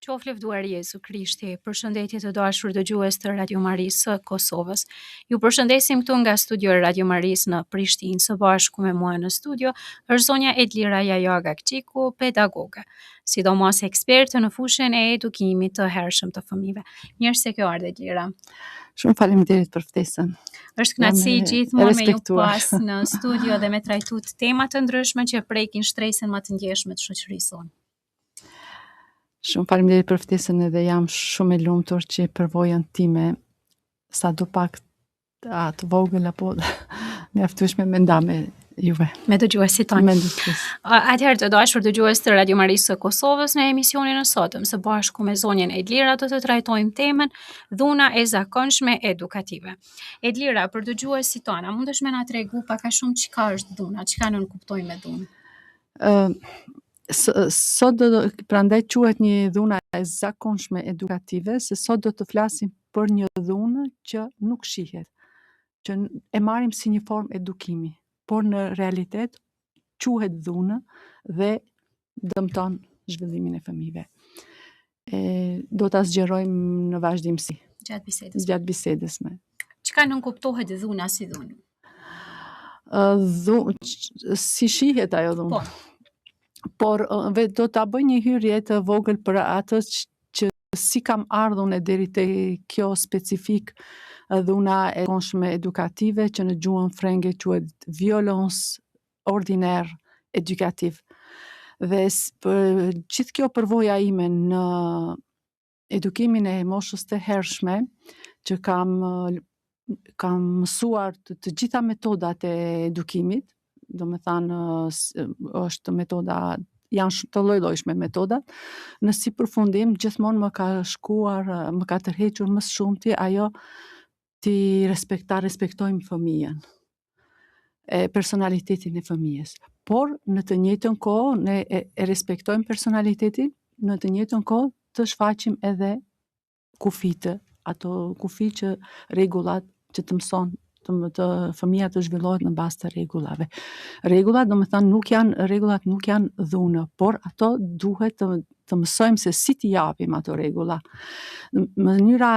Qoftë lëvduar Jezu Krishti, përshëndetje të dashur dëgjues të Radio Marisë së Kosovës. Ju përshëndesim këtu nga studio e Radio Marisë në Prishtinë, së bashku me mua në studio është zonja Edlira Jajaga Kqiku, pedagoge, sidomos eksperte në fushën e edukimit të hershëm të fëmijëve. Mirë se ke ardhur Edlira. Shumë faleminderit për ftesën. Është kënaqësi gjithmonë me ju pas në studio dhe me trajtu tema të ndryshme që prekin shtresën më të ndjeshme të shoqërisë sonë. Shumë faleminderit për ftesën edhe jam shumë e lumtur që përvojën time sa do pak të vogël apo mjaftueshme me nda me juve. Me dëgjuesit tonë. Me dëgjues. Atëherë të dashur dëgjues të Radio Marisë së Kosovës, në emisionin e sotëm së bashku me zonjën Edlira do të trajtojmë temën dhuna e zakonshme edukative. Edlira, për dëgjuesit tonë, mundesh me na tregu pak a shumë çka është dhuna, çka nën kuptojmë me dhunë? Sot prandaj quhet një dhuna e zakonshme edukative, se sot do të flasim për një dhunë që nuk shihet, që e marrim si një formë edukimi, por në realitet quhet dhunë dhe dëmton zhvillimin e fëmijëve. Do ta zgjerojmë në vazhdimsi gjatë bisedës me. Çka nën kuptohet dhuna si dhunë? Si shihet ajo dhunë? Po. Por do ta bëj një hyrje të vogël për atë që si kam ardhur ne deri te kjo specifik dhuna e zakonshme edukative që në gjuhën frenge quhet violence ordinaire educative. Dhe gjithë kjo përvoja ime në edukimin e moshës të hershme që kam mësuar të gjitha metodat e edukimit, do me thanë është metoda, janë të lloj-llojshme metodat, në si përfundim gjithmonë më ka tërhequr më shumti ajo respektojmë fëmijën, personalitetin e fëmijës. Por në të njëjtën kohë ne e respektojmë personalitetin, në të njëjtën kohë të shfaqim edhe kufitë, ato kufi që rregullat që të mëson të fëmija të zhvillohet në bazë të rregullave. Rregullat, rregullat nuk janë dhunë, por ato duhet të mësojmë se si t'i japim ato rregulla. Mënyra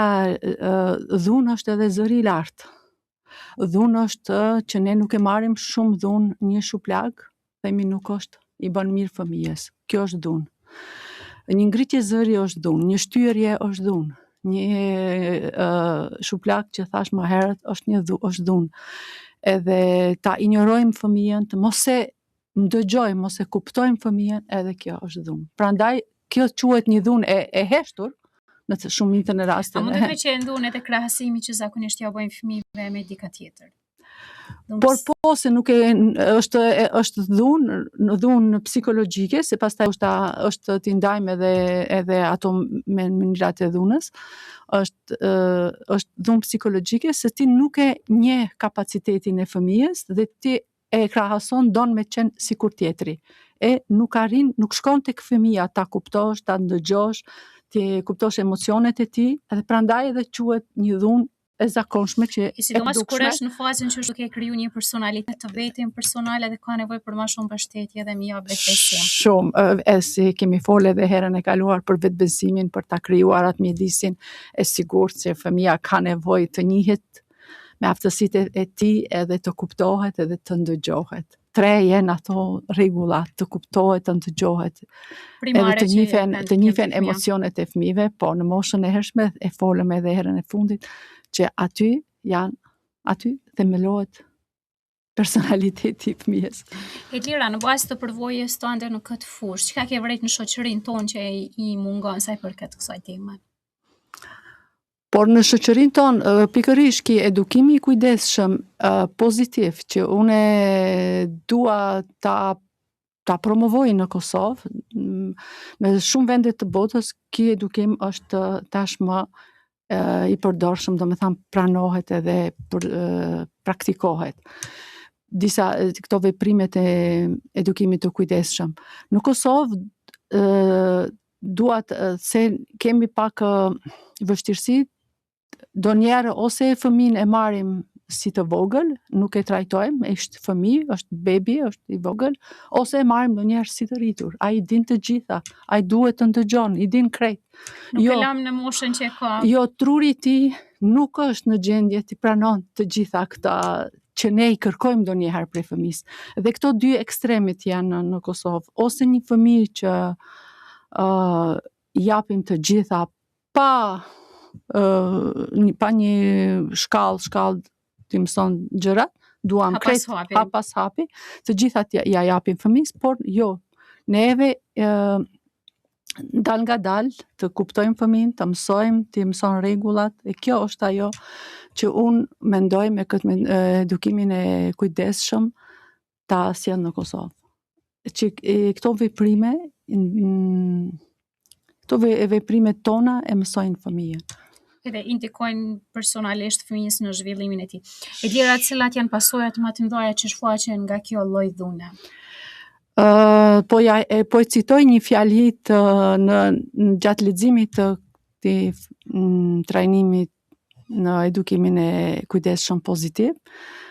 dhunë është edhe zëri i lartë. Dhunë është që ne nuk e marrim shumë dhunë një shuplag, themi nuk është i bën mirë fëmijës. Kjo është dhunë. Një ngritje zëri është dhunë, një shtyrje është dhunë. Një shuplag që thash më herët është dhunë. Edhe ta injorojmë fëmijën, të mos e ndëgjojmë, mos e kuptojmë fëmijën, edhe kjo është dhunë. Prandaj kjo quhet një dhunë e heshtur në shumicën e rasteve. A mund të thotë që dhunë edhe krahasimi që zakonisht ja bëjmë fëmijëve me dika tjetër? Por po se nuk është dhunë psikologjike, se pastaj është t'i ndajmë edhe ato me mënyrat e dhunës, është dhunë psikologjike se ti nuk e njeh kapacitetin e fëmijës dhe ti e krahason don me qenë sikur tjetri. Nuk shkon tek fëmija ta kuptosh, ta ndëgjosh, ti kuptosh emocionet e tij, dhe prandaj edhe quhet një dhunë e zakonshme që sidomos kur është në fazën që është duke kriju një personalitet të vetin personale dhe ka nevojë për më shumë mbështetje dhe më jap vetbesim. Shumë, si kemi folë edhe herën e kaluar për vetbesimin, për ta krijuar atë mjedisin e sigurt që fëmia ka nevojë të njihet me aftësitë e tij edhe të kuptohet edhe të ndëgjohet. 3 janë ato rregullat, të kuptohet, të ndëgjohet, edhe të njihen emocionet e fëmijëve, po në moshën e hershme e folëm edhe herën e fundit që aty themelohet personaliteti i fëmijës. Edlira, në bazë të përvojës tënde në këtë fushë, çka ke vërejt në shoqërinë tonë që i mungon sa i përket kësaj teme? Por në shoqërinë tonë, pikërisht ky edukimi i kujdesshëm pozitiv që unë dua ta promovoj në Kosovë, në shumë vende të botës, ky edukim është tashmë i përdorshëm, do me thamë pranohet edhe praktikohet. Disa këto veprimet e edukimit të kujdesshëm. Në Kosovë duat se kemi pak vështirësi, donjëherë ose fëmin e marrim si të vogël, nuk e trajtojmë, është fëmijë, është bebi, është i vogël, ose e marrim ndonjëherë si të rritur. Ai din të gjitha, ai duhet të ndëgjon, i din krejt. Nuk e lam në moshën që e ka. Jo, truri i tij nuk është në gjendje të pranon të gjitha këta që ne i kërkojmë ndonjëherë prej fëmisë. Dhe këto dy ekstremit janë në Kosovë, ose një fëmijë që japim të gjitha pa një shkallë të mëson gjërat, duam krejt pas hapi, të gjithat ja japim fëmisë, por jo, neve dal nga dal të kuptojmë fëmin, të mësojmë, të mëson rregullat, e kjo është ajo që unë mendoj me këtë edukimin e kujdesshëm ta sjell në Kosovë. Që këto veprimet tona e mësojnë fëmijën. Edhe indikojnë personalisht fëmijës në zhvillimin e tij. Edlira, cilat janë pasojat më të mëdha që shfaqen nga kjo lloj dhune? Po e citoj një fjali gjatë leximit të këtij trajnimit në edukimin e kujdesshëm pozitiv.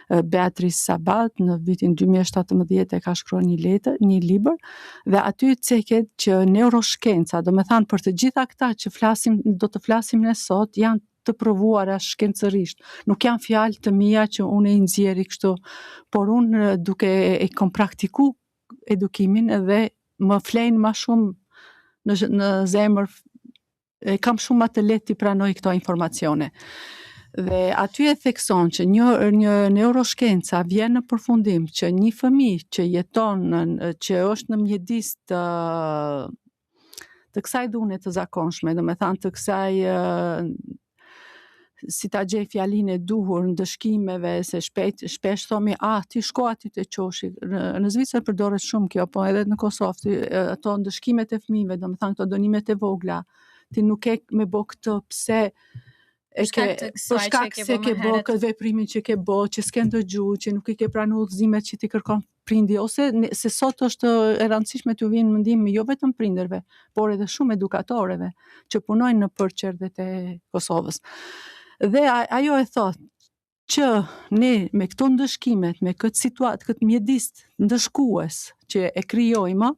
Beatrice Sabat në vitin 2017 e ka shkruar një libër, dhe aty ceket që neuroshkenca, do me thanë për të gjitha këta që do të flasim ne sot, janë të provuara shkencërisht. Nuk janë fjalë të mia që unë e nxjerri kështu, por unë duke e kom praktiku edukimin edhe më flejnë ma shumë në zemër, kam shumë më të lehtë të pranoj këto informacione. Dhe aty e thekson që një neuroshkenca vjen në përfundim që një fëmijë që jeton që është në mjedis të kësaj dhune të zakonshme, do me thanë të kësaj si ta gjej fjalinë e duhur në dëshkimeve, se shpesh thomi, ti shko aty te qoshi. Në Zvicër përdoret shumë kjo, po edhe në Kosovë, ato ndëshkimet e fëmijëve, do me thanë këto dënimet e vogla, ti nuk e me bo këtë pse për shkak se ke bo këtë veprimin që ke bo, që s'ke ndëgju, që nuk i ke pranu udhëzimet që ti kërkon prindi, ose se sot është e rëndësishme t'ju vinë mendim jo vetëm prindërve, por edhe shumë edukatorëve që punojnë në përqerdhet e Kosovës. Dhe ajo e thot që ne me këto ndëshkimet, me këtë situatë, këtë mjedis ndëshkues që e krijojmë,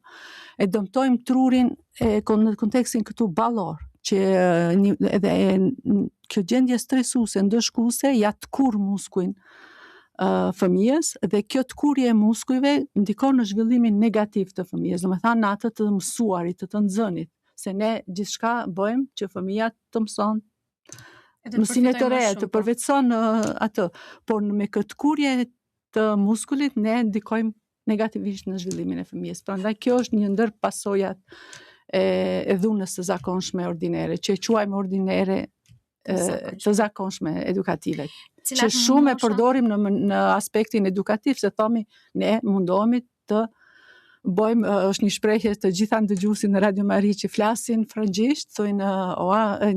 e dëmtojmë trurin në kontekstin këtu ballor, që edhe kjo gjendje stresuese, ndëshkuese, ja t'kur muskujin fëmijës, dhe kjo t'kurje e muskujve ndikon në zhvillimin negativ të fëmijës, do me thanë në atë të mësuarit, të nxënit, se ne gjithçka bëjmë që fëmija të mëson mësimet të reja, të përvetëson atë, por me këtë kurje të muskulit ne ndikojmë negativisht në zhvillimin e fëmijës. Prandaj kjo është një ndër pasojat e dhunës të zakonshme ordinere, që e quajmë ordinere të zakonshme edukative, që shumë e përdorim në aspektin edukativ, se thomi ne mundohemi të bëjmë, është një shprehje të gjitha ndëgjuesit në Radio Mari që flasin frëngjisht, thojnë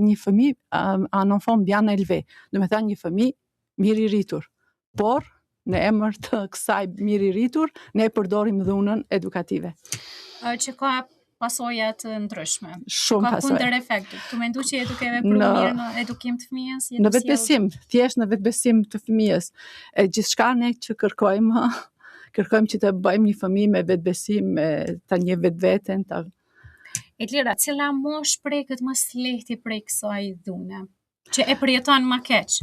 një fëmijë un enfant bien élevé, do me thënë një fëmijë mirë i rritur, por në emër të kësaj mirë i rritur ne përdorim dhunën edukative. Që ka pasoja të ndryshme. Shumë pasoja. Ka kundër efektit. Tu mendu që je duke vepruar mirë në edukim të fëmijës? Në vetbesim, thjesht në vetbesim të fëmijës. Gjithçka ne që kërkojmë që të bëjmë një fëmijë me vetbesim, ta njeh vetveten, Edlira, cila moshë preket më së lehti prej kësaj dhune? Që e përjeton më keq?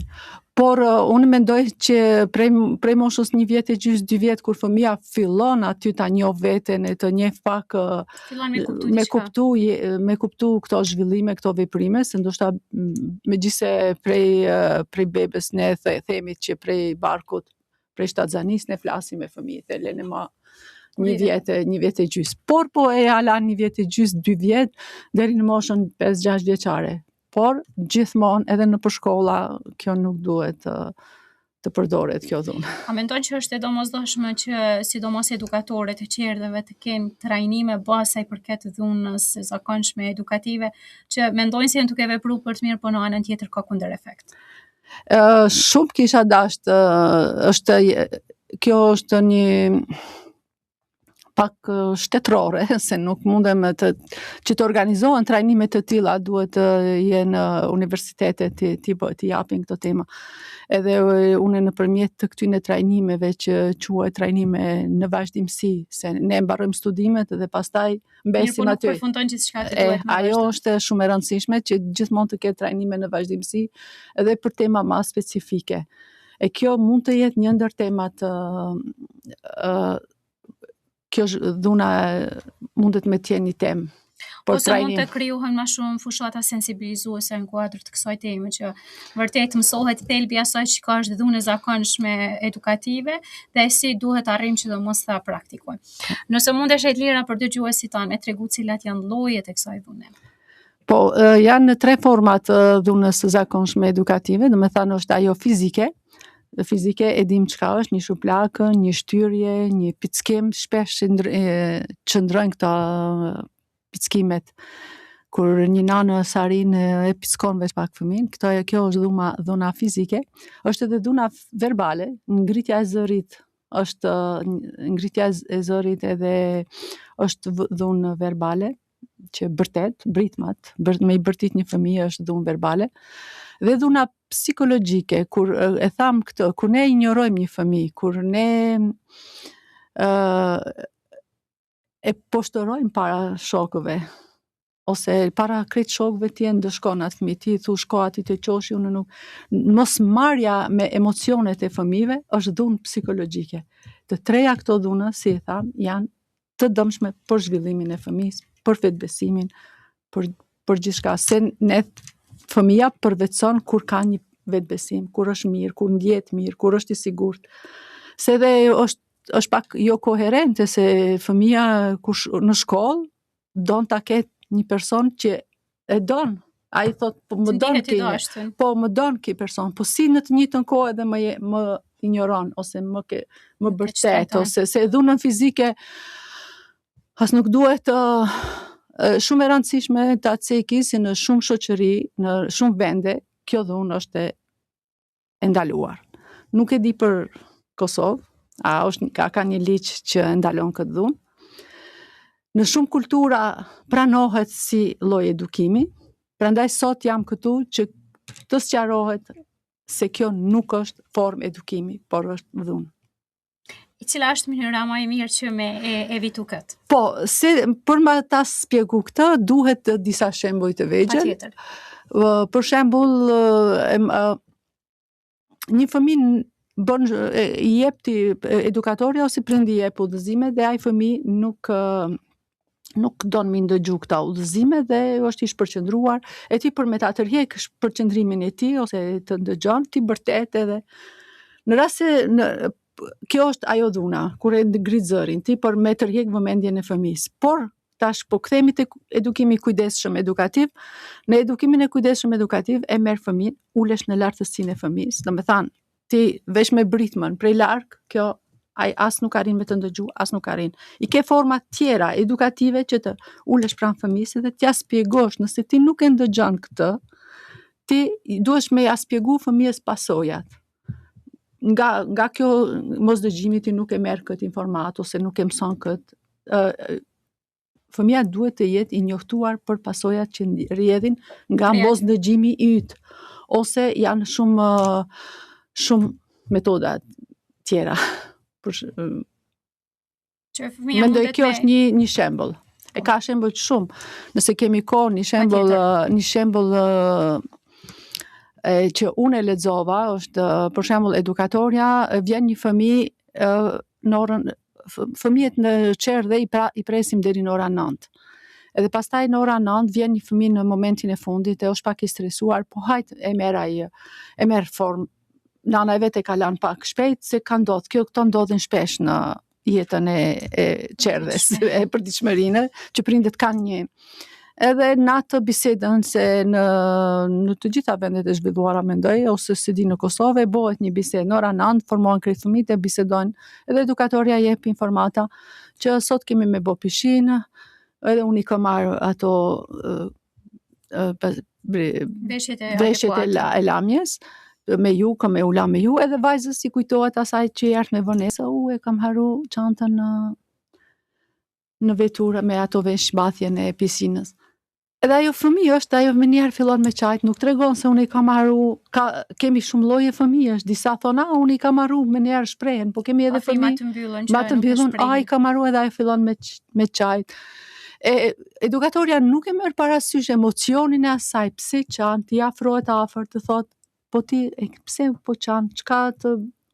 Por unë mendoj që prej moshës 1 vjet e gjys, 2 vjet, kur fëmija fillon aty ta njoh veten e të njeh pak me kuptu këto zhvillime, këto veprime, se ndoshta megjithse prej bebes ne themi që prej barkut, prej shtatzanis ne flasim me fëmijët, e lene ma 1 vjet e gjys. Por po e ala 1 vjet e gjys, 2 vjet, deri në moshën 5-6 vjeçare. Por gjithmonë edhe në përshkolla kjo nuk duhet të përdoret kjo dhunë. A mendon që është e domosdoshme që sidomos edukatorët e qerdheve të kenë trajnime bazë sa i përket dhunës së zakonshme edukative, që mendojnë se janë duke vepruar për të mirë, por në anën tjetër ka kundër efekt? Shumë kisha dashur, kjo është një pak shtetërore, se nuk mundem që të organizohen trajnime të tilla, duhet të jenë universitetet të japin këto tema. Edhe unë nëpërmjet të këtyre trajnimeve që quhet trajnime në vazhdimsi, se ne mbarojmë studimet dhe pastaj mbesim aty. aty. Nuk përfundon gjithçka të duhet. Ajo është shumë e rëndësishme që gjithmonë të ketë trajnime në vazhdimsi edhe për tema më specifike. E kjo mund të jetë një ndër temat kjo dhuna mundet me t'jenë një temë. Ose mund të krijohen më shumë fushata sensibilizuese në kuadër të kësaj teme, që vërtet mësohet thelbi asaj që është dhunë e zakonshme edukative dhe si duhet arrijmë që do mos ta praktikojmë. Nëse mundesh Edlira për dëgjuesit tanë, tregu cilat janë llojet e kësaj dhune. Po, janë 3 format dhunës së zakonshme edukative, domethënë është ajo fizike. Fizike e dim çka është, një shuplakë, një shtyrje, një pickim, shpesh qëndrojnë këto pickimet kur një nanë sarin e pickon veç pak fëmin. Kjo është dhuna fizike. Është edhe dhuna verbale, ngritja e zërit është ngritja e zërit edhe është dhunë verbale që britmat, me i bërtit një fëmijë është dhunë verbale. Dhe dhuna psikologjike, kur e tham këtë, kur ne ignorojmë një fëmijë, kur ne e poshtërojmë para shokëve, ose para krejt shokëve ti e ndëshkon atë fëmijë, ti thu shko aty të qoshi, unë nuk. Mos marrja me emocionet e fëmijëve është dhunë psikologjike. Të treja këto dhuna, si e tham, janë të dëmshme për zhvillimin e fëmijës, për vetbesimin, për gjithçka. Se ne fëmija përvetëson kur ka një vetbesim, kur është mirë, kur ndjet mirë, kur është i sigurt. Se dhe është pak jo koherente, se fëmija në shkollë don ta ketë një person që e don. Ai thot, po më don ki person, po si në të njëjtën kohë edhe më ignoron ose më bërtet, ose se dhunën fizike as nuk duhet shumë e rëndësishme ta ceki si në shumë shoqëri, në shumë vende, kjo dhunë është e ndaluar. Nuk e di për Kosovë, ka një ligj që ndalon këtë dhunë. Në shumë kultura pranohet si lloj edukimi, prandaj sot jam këtu që të sqarohet se kjo nuk është formë edukimi, por është dhunë. I cila është mënyra më e mirë që me evitu këtë? Po, për ma ta spjegu këtë, duhet disa shembuj të vegjël. Patjetër. Për shembull, një fëmijë i jep ti edukatorja ose prindi i jep udhëzime dhe ai fëmijë nuk don mi ndëgju këta udhëzime dhe është i shpërqendruar, e ti për me ta tërheq shpërqendrimin e tij ose të ndëgjon, ti bërtet edhe në rast se kjo është ajo dhuna, kur e ngrit zërin, ti për me tërheq vëmendjen e fëmijës. Por tash po kthehemi te edukimi i kujdesshëm edukativ. Në edukimin e kujdesshëm edukativ e merr fëmijën, ulesh në lartësinë e fëmijës. Domethënë, ti veç me britmën prej larg, kjo ai as nuk arrin me të ndëgju, as nuk arrin. I ke forma tjera edukative që të ulesh pranë fëmijës dhe t'ja spjegosh, nëse ti nuk e ndëgjon këtë, ti duhesh me ja spjegu fëmijës pasojat. Nga kjo mosdëgjimi ti nuk e merr këtë informat ose nuk e mëson këtë. Fëmija duhet të jetë i njohtuar për pasojat që rrjedhin nga mosdëgjimi i yt, ose janë shumë metoda tjera. Mendoj kjo është një shembull. E ka shembull shumë. Nëse kemi kohë, një shembull që unë e lexova është për shembull edukatorja, vjen një fëmijë në orën, fëmijët në qerë dhe i presim deri në ora 9. Edhe pastaj në ora 9 vjen një fëmijë në momentin e fundit e është pak i stresuar, po hajt e merr formë. Nana e vetë e ka lanë pak shpejt, se ka ndodhur. Këto ndodhin shpesh në jetën e qerdhes, e përditshmërinë, që prindet kanë një. Edhe në atë bisedën, se në të gjitha vendet e zhvilluara mendoj, ose se di në Kosovë, bëhet një bisedë në ora 9, formohen krejt fëmijët e bisedojnë, edhe edukatorja jep informata që sot kemi me bë pishinë, edhe unë i kam marrë ato veshjet e lamjes, me ju, kam e ula me ju, edhe vajzës i kujtohet asaj që erdh me vonesa, e kam haru çantën në veturë me ato veshmbathjen e pisinës. Edhe ajo fëmijë është, ajo më njëherë fillon me qajt, nuk tregon se unë i kam marru, kemi shumë lloje fëmijësh, disa thonë, unë i kam marru më njëherë shprehen, po kemi edhe fëmijë ma të mbyllën, i kam marru edhe ajo fillon me qajt. Edukatorja nuk e merr parasysh emocionin e asaj, pse qan, ti afrohet afër, të thot, po ti, pse po qan, çka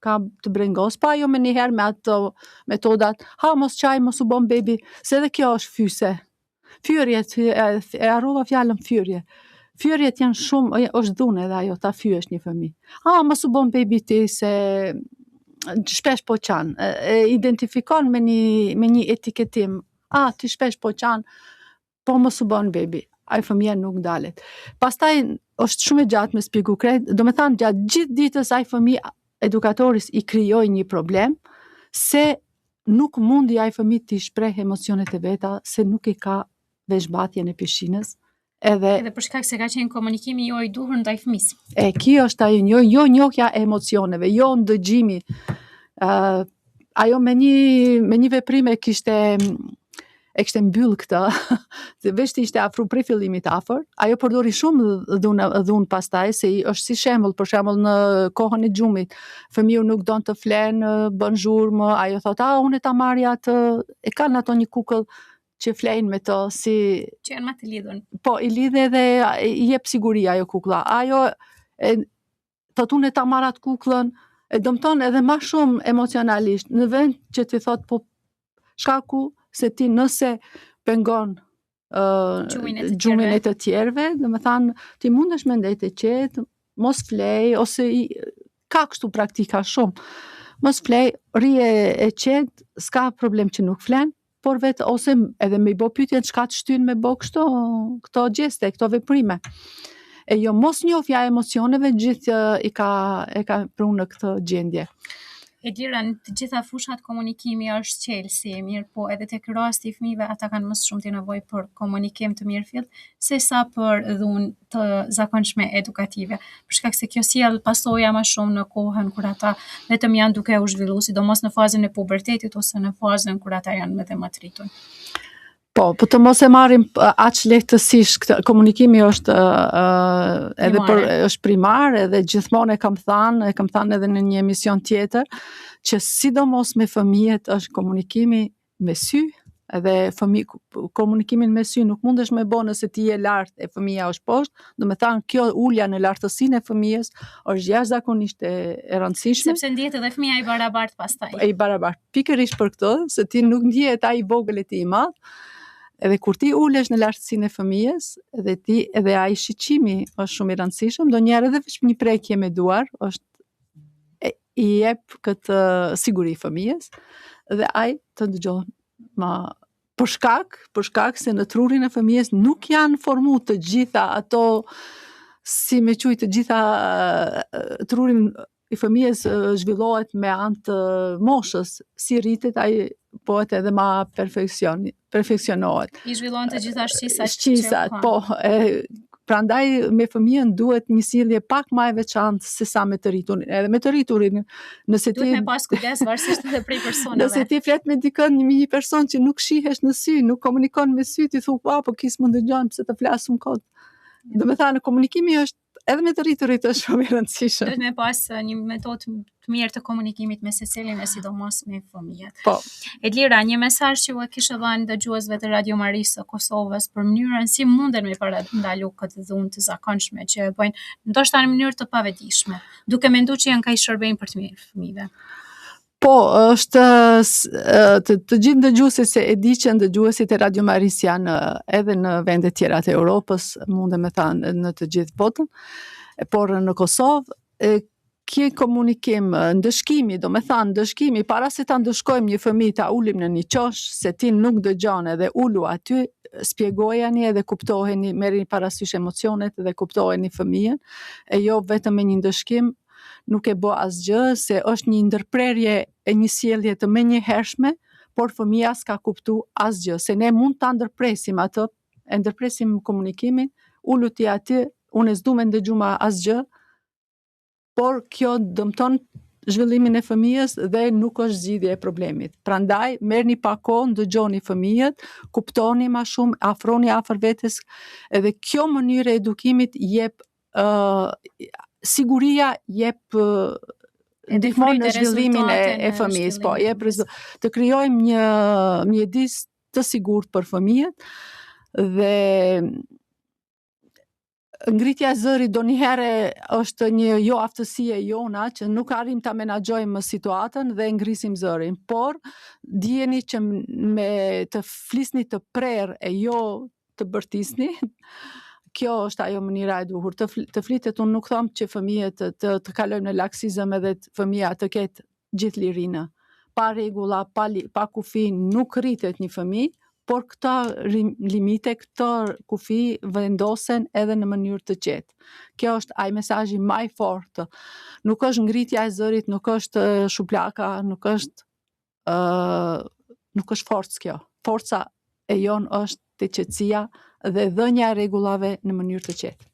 ka të brengos, pa ajo më njëherë me ato metodat, mos qaj, mos u bon bebi, se edhe kjo është fyse. Fyerjet, e harrova fjalën fyerje. Fyerjet janë shumë, është dhunë edhe ajo, ta fyesh një fëmijë. Mos u bon bebi ti se shpesh po qan. Identifikon me një etiketim. Ti shpesh po qan, po mos u bon bebi. Ai fëmija nuk dalet. Pastaj është shumë e gjatë me spjegu krejt, do me thanë gjatë gjithë ditës ai fëmijë edukatoris i krijoi një problem, se nuk mundi ai fëmijë t'i shpreh emocionet e veta, se nuk i ka veshmbathjen e pishinës. Edhe për shkak se ka qenë komunikimi jo i duhur ndaj fëmisë. Kjo është ajo, jo njohja e emocioneve, jo ndëgjimi. Ajo me një veprim e kishte mbyll këtë, se veç të ishte afru prej fillimit afër, ajo përdori shumë dhunë pastaj, se është si shembull, për shembull në kohën e gjumit, fëmiu nuk don të flenë, bën zhurmë, ajo thot, unë ta marrja atë, e kanë ato një kukull që flejnë me të, si... Që janë ma të lidhën. Po, i lidhe dhe i jep siguri ajo kukla. Ajo, thot unë ta marrë atë kuklën, e dëmton edhe ma shumë emocionalisht, në vend që ti thot, po, shkaku se ti nëse pengon gjumin e të tjerve, dhe me thanë, ti mundesh me ndejt e qetë, mos flej, ose ka kështu praktika shumë, mos flej, rije e qetë, s'ka problem që nuk flen, por vetë, ose edhe me i bo pyetjen çka të shtyn me bo këto gjeste, këto veprime. Jo mos njohja e emocioneve, gjithë e ka prunë në këtë gjendje. Edlira, në të gjitha fushat komunikimi është qelsi, mirë po edhe tek rasti i fëmijëve ata kanë më shumë të nevojë për komunikim të mirëfillt sesa për dhunë të zakonshme edukative. Për shkak se kjo sjell pasoja më shumë në kohën kur ata vetëm janë duke u zhvilluar, sidomos në fazën e pubertetit ose në fazën kur ata janë më të rritur. Po të mos e marrim aq lehtësisht, komunikimi është edhe është primar, edhe gjithmonë e kam thënë edhe në një emision tjetër, që sidomos me fëmijët është komunikimi me sy, edhe komunikimin me sy nuk mundesh me bo nëse ti je lart e fëmija është poshtë, do me thënë kjo ulja në lartësinë e fëmijës është jashtëzakonisht e rëndësishme. Sepse ndihet edhe fëmija i barabartë pastaj. I barabartë, pikërisht për këtë, se ti nuk ndihet ai i vogël e ti i madh. Edhe kur ti ulesh në lartësinë e fëmijës, edhe ai shiqimi është shumë i rëndësishëm, ndonjëherë edhe vetëm një prekje me duar është i jep këtë siguri fëmijës, dhe ai të dëgjon për shkak se në trurin e fëmijës nuk janë formu të gjitha ato, si me quaj, të gjitha trurin i fëmijës zhvillohet me anë të moshës, si rritet ai pohet edhe ma perfeksionohet. I zhvillohen të gjitha shqisat. Po, prandaj me fëmijën duhet një sjellje pak më e veçantë se sa me të rriturin. Edhe me të rriturin, nëse ti duhet me pas kujdes varësisht edhe prej personave. Nëse ti flet me një person që nuk shihesh në sy, nuk komunikon me sy, ti thu, po kis më dëgjon pse të flasum kot. Do me thënë, komunikimi është edhe me të rriturit është shumë i rëndësishëm. Duhet me pas një metodë të mirë të komunikimit me secilin e sidomos me fëmijët. Po. Edlira, një mesazh që u kishe dhënë dëgjuesve të Radio Marisë së Kosovës për mënyrën si munden me parandalu këtë dhunë të zakonshme që e bëjnë, ndoshta në mënyrë të pavetishme, duke menduar që janë kaq shërbejnë për të mirë fëmijëve. Po, është të gjithë dëgjuesit, se e di që dëgjuesit e Radio Maris janë edhe në vende tjera të Europës, mundem me thënë në të gjithë botën, por në Kosovë, kje komunikim, ndëshkimi, do me thënë ndëshkimi, para se ta ndëshkojmë një fëmijë ta ulim në një qosh, se ti nuk dëgjon edhe ulu aty, spjegojani edhe kuptoheni, merrni parasysh emocionet edhe kuptoheni fëmijën, e jo vetëm me një ndëshkim, nuk e bo asgjë, se është një ndërprerje e një sjellje të menjëhershme, por fëmija s'ka kuptu asgjë, se ne mund ta ndërpresim atë, e ndërpresim komunikimin, ullu ti aty, unë s'du me ndëgju ma asgjë, por kjo dëmton zhvillimin e fëmijës dhe nuk është zgjidhja e problemit. Prandaj merrni pak kohë, ndëgjoni fëmijët, kuptoni më shumë, afroni afër vetes, edhe kjo mënyrë e edukimit jep siguria, jep ndihmon në zhvillimin e fëmijës, po, jep të krijojmë një mjedis të sigurt për fëmijët dhe ngritja e zërit donjëherë është një jo aftësi e jona që nuk arrim ta menaxhojmë situatën dhe ngrisim zërin, por dijeni që me të flisni të prerë e jo të bërtisni, kjo është ajo mënyra e duhur. Të flitet, unë nuk them që fëmijët të kalojmë në laksizëm edhe fëmia të ketë gjithë lirinë. Pa rregulla, pa kufi nuk rritet një fëmijë, por këta limite, këto kufi vendosen edhe në mënyrë të qetë. Kjo është ai mesazhi më i fortë. Nuk është ngritja e zërit, nuk është shuplaka, nuk është forcë kjo. Forca e jon është te qetësia dhe dhënia e rregullave në mënyrë të qetë.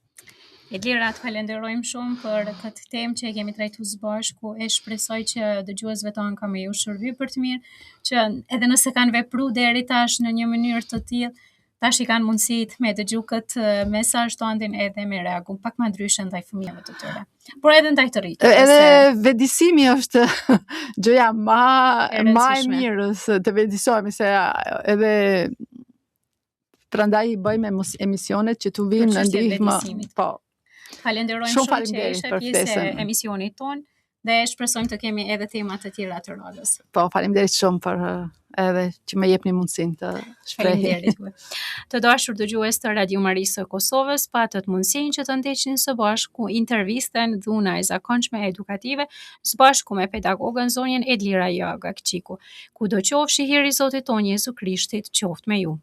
Edlira, të falenderojmë shumë për këtë temë që e kemi trajtuar së bashku. E shpresoj që dëgjuesve tonë ka me ju shërby për të mirë, që edhe nëse kanë vepruar deri tash në një mënyrë të tillë, tash i kanë mundësit me dëgju këtë mesazh tonë edhe me reagu pak më ndryshe ndaj fëmijëve të tyre. Por edhe ndaj të rritur. Edhe vedisimi është gjëja më e mirë, të vedisohemi se edhe prandaj i bëjmë emisionet që tu vinë në ndihmë. Po. Falenderojmë shumë që ishe pjesë e emisionit tonë dhe shpresojmë të kemi edhe tema të tjera të radhës. Po, faleminderit shumë për edhe që më jepni mundësinë të shprehej. Të dashur dëgjues të Radio Marisë së Kosovës, patët mundësinë që të ndiqni së bashku intervistën dhuna e zakonshme edukative së bashku me pedagogën zonjën Edlira Jaga Kqiku. Kudo qofshi hiri i Zotit tonë Jezu Krishtit qoftë me ju.